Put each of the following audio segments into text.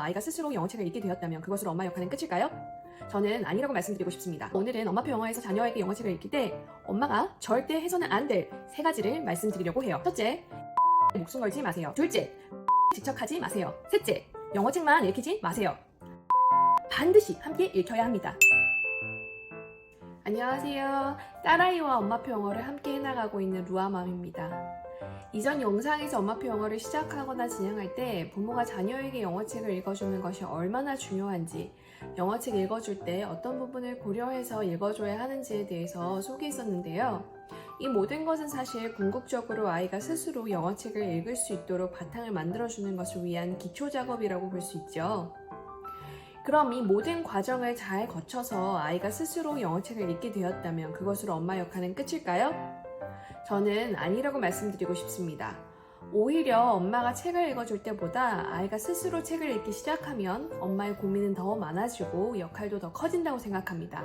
아이가 스스로 영어책을 읽게 되었다면 그것으로 엄마 역할은 끝일까요? 저는 아니라고 말씀드리고 싶습니다. 오늘은 엄마표 영어에서 자녀에게 영어책을 읽힐 때 엄마가 절대 해서는 안 될 세 가지를 말씀드리려고 해요. 첫째, 목숨 걸지 마세요. 둘째, 지척하지 마세요. 셋째, 영어책만 읽히지 마세요. 반드시 함께 읽혀야 합니다. 안녕하세요. 딸아이와 엄마표 영어를 함께 해나가고 있는 루아맘입니다. 이전 영상에서 엄마표 영어를 시작하거나 진행할 때 부모가 자녀에게 영어책을 읽어주는 것이 얼마나 중요한지, 영어책 읽어줄 때 어떤 부분을 고려해서 읽어줘야 하는지에 대해서 소개했었는데요. 이 모든 것은 사실 궁극적으로 아이가 스스로 영어책을 읽을 수 있도록 바탕을 만들어주는 것을 위한 기초 작업이라고 볼 수 있죠. 그럼 이 모든 과정을 잘 거쳐서 아이가 스스로 영어책을 읽게 되었다면 그것으로 엄마 역할은 끝일까요? 저는 아니라고 말씀드리고 싶습니다. 오히려 엄마가 책을 읽어줄 때보다 아이가 스스로 책을 읽기 시작하면 엄마의 고민은 더 많아지고 역할도 더 커진다고 생각합니다.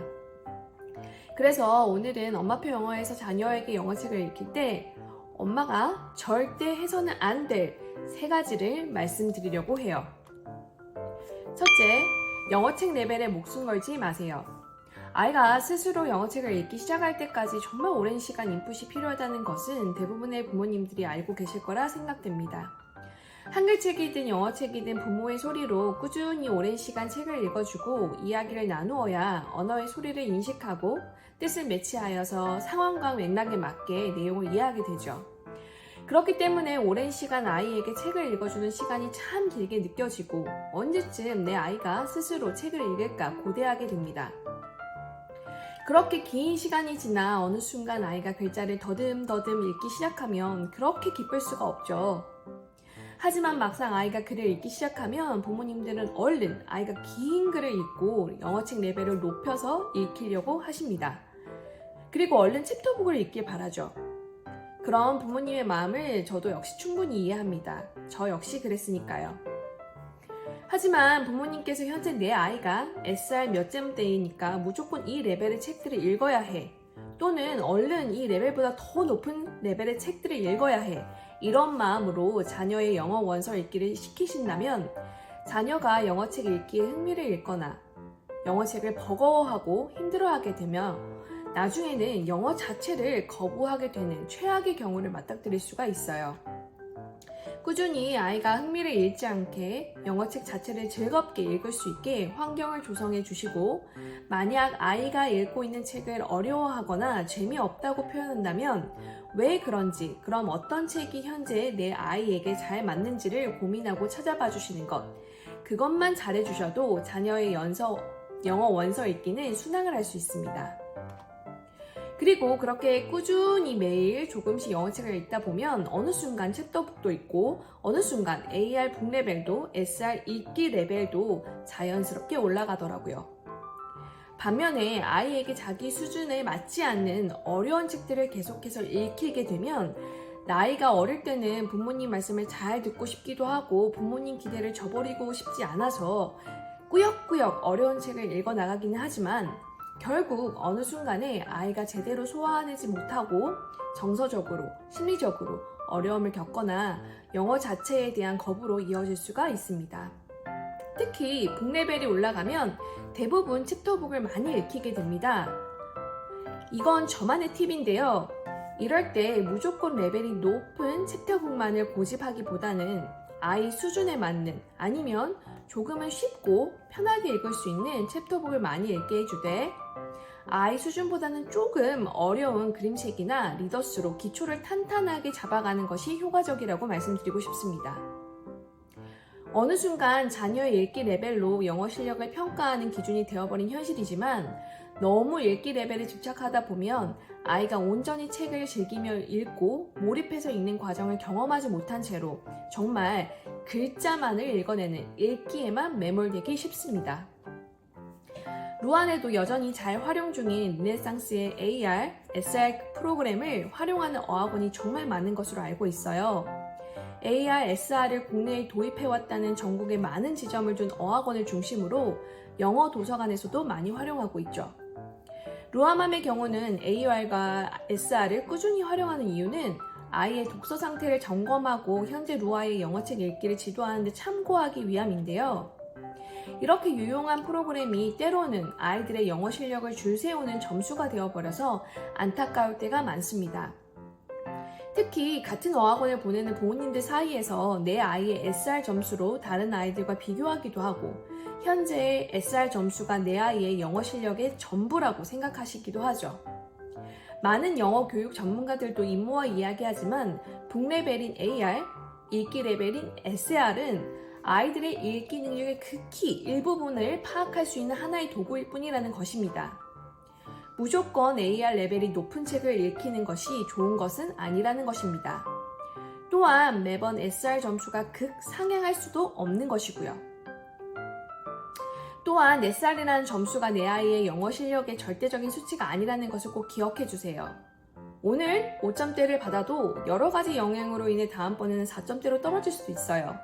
그래서 오늘은 엄마표 영어에서 자녀에게 영어책을 읽힐 때 엄마가 절대 해서는 안 될 세 가지를 말씀드리려고 해요. 첫째, 영어책 레벨에 목숨 걸지 마세요. 아이가 스스로 영어책을 읽기 시작할 때까지 정말 오랜 시간 인풋이 필요하다는 것은 대부분의 부모님들이 알고 계실 거라 생각됩니다. 한글책이든 영어책이든 부모의 소리로 꾸준히 오랜 시간 책을 읽어주고 이야기를 나누어야 언어의 소리를 인식하고 뜻을 매치하여서 상황과 맥락에 맞게 내용을 이해하게 되죠. 그렇기 때문에 오랜 시간 아이에게 책을 읽어주는 시간이 참 길게 느껴지고 언제쯤 내 아이가 스스로 책을 읽을까 고대하게 됩니다. 그렇게 긴 시간이 지나 어느 순간 아이가 글자를 더듬더듬 읽기 시작하면 그렇게 기쁠 수가 없죠. 하지만 막상 아이가 글을 읽기 시작하면 부모님들은 얼른 아이가 긴 글을 읽고 영어책 레벨을 높여서 읽히려고 하십니다. 그리고 얼른 챕터북을 읽길 바라죠. 그런 부모님의 마음을 저도 역시 충분히 이해합니다. 저 역시 그랬으니까요. 하지만 부모님께서 현재 내 아이가 SR 몇 점대이니까 무조건 이 레벨의 책들을 읽어야 해. 또는 얼른 이 레벨보다 더 높은 레벨의 책들을 읽어야 해. 이런 마음으로 자녀의 영어 원서 읽기를 시키신다면 자녀가 영어책 읽기에 흥미를 잃거나 영어책을 버거워하고 힘들어하게 되면 나중에는 영어 자체를 거부하게 되는 최악의 경우를 맞닥뜨릴 수가 있어요. 꾸준히 아이가 흥미를 잃지 않게 영어책 자체를 즐겁게 읽을 수 있게 환경을 조성해 주시고, 만약 아이가 읽고 있는 책을 어려워하거나 재미없다고 표현한다면 왜 그런지, 그럼 어떤 책이 현재 내 아이에게 잘 맞는지를 고민하고 찾아봐 주시는 것, 그것만 잘해주셔도 자녀의 영어 원서 읽기는 순항을 할 수 있습니다. 그리고 그렇게 꾸준히 매일 조금씩 영어책을 읽다 보면 어느 순간 챕터북도 있고 어느 순간 AR 북 레벨도 SR 읽기 레벨도 자연스럽게 올라가더라고요. 반면에 아이에게 자기 수준에 맞지 않는 어려운 책들을 계속해서 읽히게 되면 나이가 어릴 때는 부모님 말씀을 잘 듣고 싶기도 하고 부모님 기대를 저버리고 싶지 않아서 꾸역꾸역 어려운 책을 읽어 나가기는 하지만 결국 어느 순간에 아이가 제대로 소화하지 못하고 정서적으로, 심리적으로 어려움을 겪거나 영어 자체에 대한 거부로 이어질 수가 있습니다. 특히 북 레벨이 올라가면 대부분 챕터북을 많이 읽히게 됩니다. 이건 저만의 팁인데요. 이럴 때 무조건 레벨이 높은 챕터북만을 고집하기보다는 아이 수준에 맞는, 아니면 조금은 쉽고 편하게 읽을 수 있는 챕터북을 많이 읽게 해주되 아이 수준보다는 조금 어려운 그림책이나 리더스로 기초를 탄탄하게 잡아가는 것이 효과적이라고 말씀드리고 싶습니다. 어느 순간 자녀의 읽기 레벨로 영어 실력을 평가하는 기준이 되어버린 현실이지만 너무 읽기 레벨에 집착하다 보면 아이가 온전히 책을 즐기며 읽고 몰입해서 읽는 과정을 경험하지 못한 채로 정말 글자만을 읽어내는 읽기에만 매몰되기 쉽습니다. 루안에도 여전히 잘 활용 중인 르네상스의 AR, SR 프로그램을 활용하는 어학원이 정말 많은 것으로 알고 있어요. AR, SR을 국내에 도입해왔다는 전국의 많은 지점을 둔 어학원을 중심으로 영어 도서관에서도 많이 활용하고 있죠. 루아맘의 경우는 AR과 SR을 꾸준히 활용하는 이유는 아이의 독서 상태를 점검하고 현재 루아의 영어책 읽기를 지도하는 데 참고하기 위함인데요. 이렇게 유용한 프로그램이 때로는 아이들의 영어 실력을 줄세우는 점수가 되어버려서 안타까울 때가 많습니다. 특히 같은 어학원을 보내는 부모님들 사이에서 내 아이의 SR 점수로 다른 아이들과 비교하기도 하고 현재의 SR 점수가 내 아이의 영어 실력의 전부라고 생각하시기도 하죠. 많은 영어 교육 전문가들도 임모와 이야기하지만 북레벨인 AR, 읽기 레벨인 SR은 아이들의 읽기 능력의 극히 일부분을 파악할 수 있는 하나의 도구일 뿐이라는 것입니다. 무조건 AR 레벨이 높은 책을 읽히는 것이 좋은 것은 아니라는 것입니다. 또한 매번 SR 점수가 극상향할 수도 없는 것이고요. 또한 SR이라는 점수가 내 아이의 영어 실력의 절대적인 수치가 아니라는 것을 꼭 기억해 주세요. 오늘 5점대를 받아도 여러 가지 영향으로 인해 다음번에는 4점대로 떨어질 수도 있어요.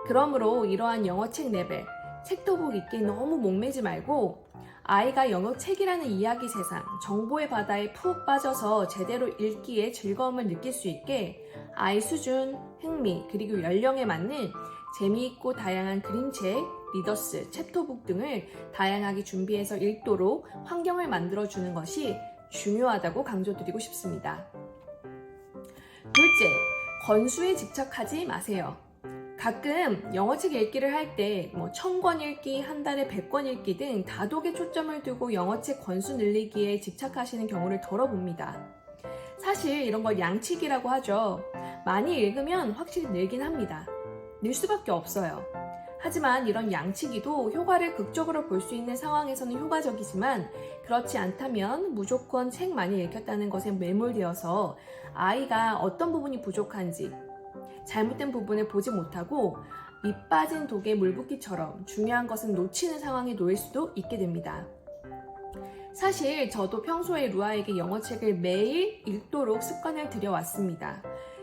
그러므로 이러한 영어책 레벨, 챕터북 읽기에 너무 목매지 말고 아이가 영어책이라는 이야기 세상, 정보의 바다에 푹 빠져서 제대로 읽기에 즐거움을 느낄 수 있게 아이 수준, 흥미, 그리고 연령에 맞는 재미있고 다양한 그림책, 리더스, 챕터북 등을 다양하게 준비해서 읽도록 환경을 만들어주는 것이 중요하다고 강조드리고 싶습니다. 둘째, 권수에 집착하지 마세요. 가끔 영어책 읽기를 할 때 1000권 읽기, 한 달에 100권 읽기 등 다독에 초점을 두고 영어책 권수 늘리기에 집착하시는 경우를 덜어봅니다. 사실 이런 걸 양치기라고 하죠. 많이 읽으면 확실히 늘긴 합니다. 늘 수밖에 없어요. 하지만 이런 양치기도 효과를 극적으로 볼 수 있는 상황에서는 효과적이지만 그렇지 않다면 무조건 책 많이 읽혔다는 것에 매몰되어서 아이가 어떤 부분이 부족한지 잘못된 부분을 보지 못하고 밑 빠진 독에 물 붓기처럼 중요한 것은 놓치는 상황에 놓일 수도 있게 됩니다. 사실 저도 평소에 루아에게 영어책을 매일 읽도록 습관을 들여왔습니다.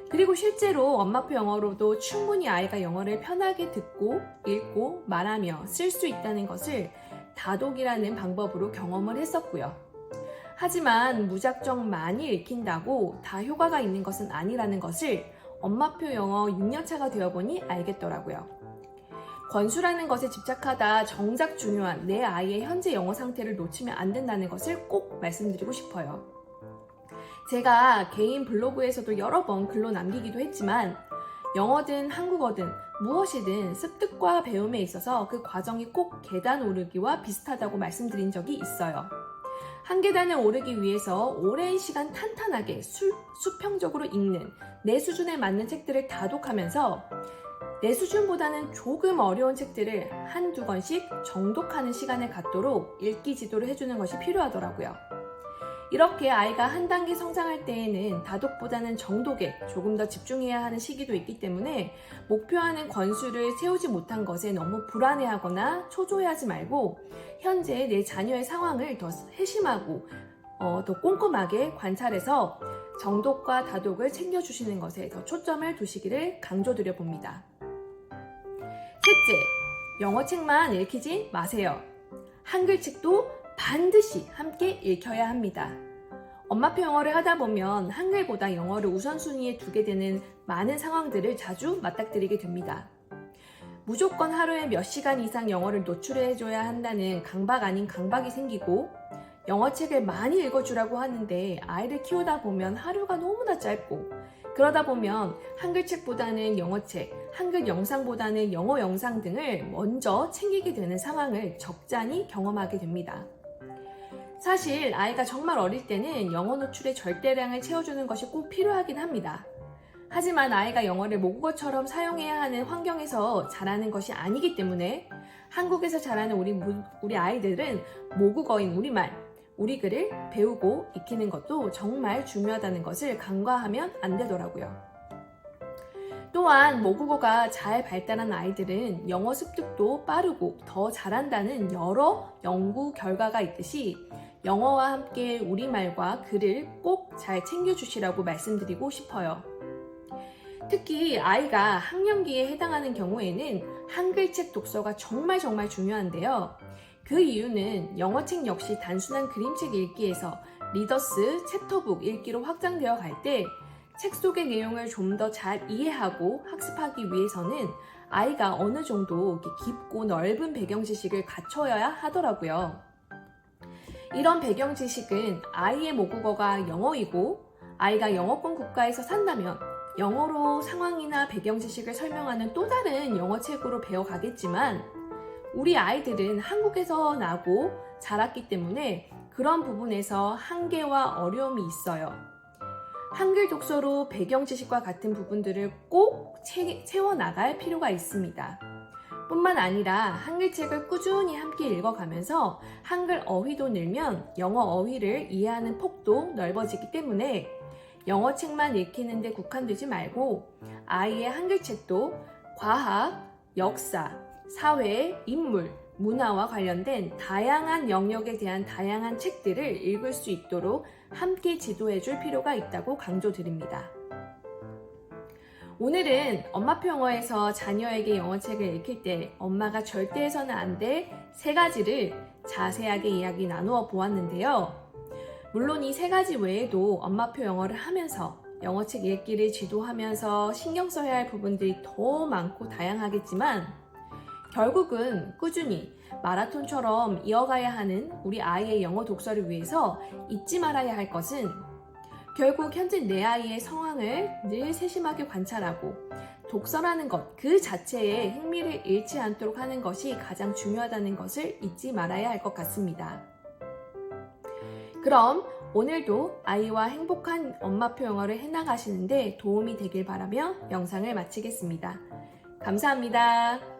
그리고 실제로 엄마표 영어로도 충분히 아이가 영어를 편하게 듣고 읽고 말하며 쓸 수 있다는 것을 다독이라는 방법으로 경험을 했었고요. 하지만 무작정 많이 읽힌다고 다 효과가 있는 것은 아니라는 것을 엄마표 영어 6년차가 되어보니 알겠더라고요. 권수라는 것에 집착하다 정작 중요한 내 아이의 현재 영어 상태를 놓치면 안 된다는 것을 꼭 말씀드리고 싶어요. 제가 개인 블로그에서도 여러 번 글로 남기기도 했지만 영어든 한국어든 무엇이든 습득과 배움에 있어서 그 과정이 꼭 계단 오르기와 비슷하다고 말씀드린 적이 있어요. 한 계단을 오르기 위해서 오랜 시간 탄탄하게 수평적으로 읽는 내 수준에 맞는 책들을 다독하면서 내 수준보다는 조금 어려운 책들을 한두 권씩 정독하는 시간을 갖도록 읽기 지도를 해주는 것이 필요하더라고요. 이렇게 아이가 한 단계 성장할 때에는 다독보다는 정독에 조금 더 집중해야 하는 시기도 있기 때문에 목표하는 권수를 세우지 못한 것에 너무 불안해하거나 초조해하지 말고 현재 내 자녀의 상황을 더 세심하고 더 꼼꼼하게 관찰해서 정독과 다독을 챙겨주시는 것에 더 초점을 두시기를 강조드려 봅니다. 셋째, 영어책만 읽히지 마세요. 한글책도 반드시 함께 읽혀야 합니다. 엄마표 영어를 하다 보면 한글보다 영어를 우선순위에 두게 되는 많은 상황들을 자주 맞닥뜨리게 됩니다. 무조건 하루에 몇 시간 이상 영어를 노출해줘야 한다는 강박 아닌 강박이 생기고 영어책을 많이 읽어주라고 하는데 아이를 키우다 보면 하루가 너무나 짧고 그러다 보면 한글책보다는 영어책, 한글 영상보다는 영어 영상 등을 먼저 챙기게 되는 상황을 적잖이 경험하게 됩니다. 사실 아이가 정말 어릴 때는 영어 노출의 절대량을 채워주는 것이 꼭 필요하긴 합니다. 하지만 아이가 영어를 모국어처럼 사용해야 하는 환경에서 자라는 것이 아니기 때문에 한국에서 자라는 우리 아이들은 모국어인 우리말, 우리 글을 배우고 익히는 것도 정말 중요하다는 것을 간과하면 안 되더라고요. 또한 모국어가 잘 발달한 아이들은 영어 습득도 빠르고 더 잘한다는 여러 연구 결과가 있듯이 영어와 함께 우리말과 글을 꼭 잘 챙겨주시라고 말씀드리고 싶어요. 특히 아이가 학령기에 해당하는 경우에는 한글책 독서가 정말 중요한데요. 그 이유는 영어책 역시 단순한 그림책 읽기에서 리더스, 챕터북 읽기로 확장되어 갈 때 책 속의 내용을 좀 더 잘 이해하고 학습하기 위해서는 아이가 어느 정도 이렇게 깊고 넓은 배경 지식을 갖춰야 하더라고요. 이런 배경 지식은 아이의 모국어가 영어이고 아이가 영어권 국가에서 산다면 영어로 상황이나 배경 지식을 설명하는 또 다른 영어책으로 배워가겠지만 우리 아이들은 한국에서 나고 자랐기 때문에 그런 부분에서 한계와 어려움이 있어요. 한글 독서로 배경 지식과 같은 부분들을 꼭 채워나갈 필요가 있습니다. 뿐만 아니라 한글책을 꾸준히 함께 읽어가면서 한글 어휘도 늘면 영어 어휘를 이해하는 폭도 넓어지기 때문에 영어책만 읽히는 데 국한되지 말고 아이의 한글책도 과학, 역사, 사회, 인물, 문화와 관련된 다양한 영역에 대한 다양한 책들을 읽을 수 있도록 함께 지도해 줄 필요가 있다고 강조드립니다. 오늘은 엄마표 영어에서 자녀에게 영어책을 읽힐 때 엄마가 절대 해서는 안 될 3가지를 자세하게 이야기 나누어 보았는데요. 물론 이 3가지 외에도 엄마표 영어를 하면서 영어책 읽기를 지도하면서 신경 써야 할 부분들이 더 많고 다양하겠지만 결국은 꾸준히 마라톤처럼 이어가야 하는 우리 아이의 영어 독서를 위해서 잊지 말아야 할 것은 결국 현재 내 아이의 상황을 늘 세심하게 관찰하고 독서라는 것 그 자체에 흥미를 잃지 않도록 하는 것이 가장 중요하다는 것을 잊지 말아야 할 것 같습니다. 그럼 오늘도 아이와 행복한 엄마표 영어를 해나가시는데 도움이 되길 바라며 영상을 마치겠습니다. 감사합니다.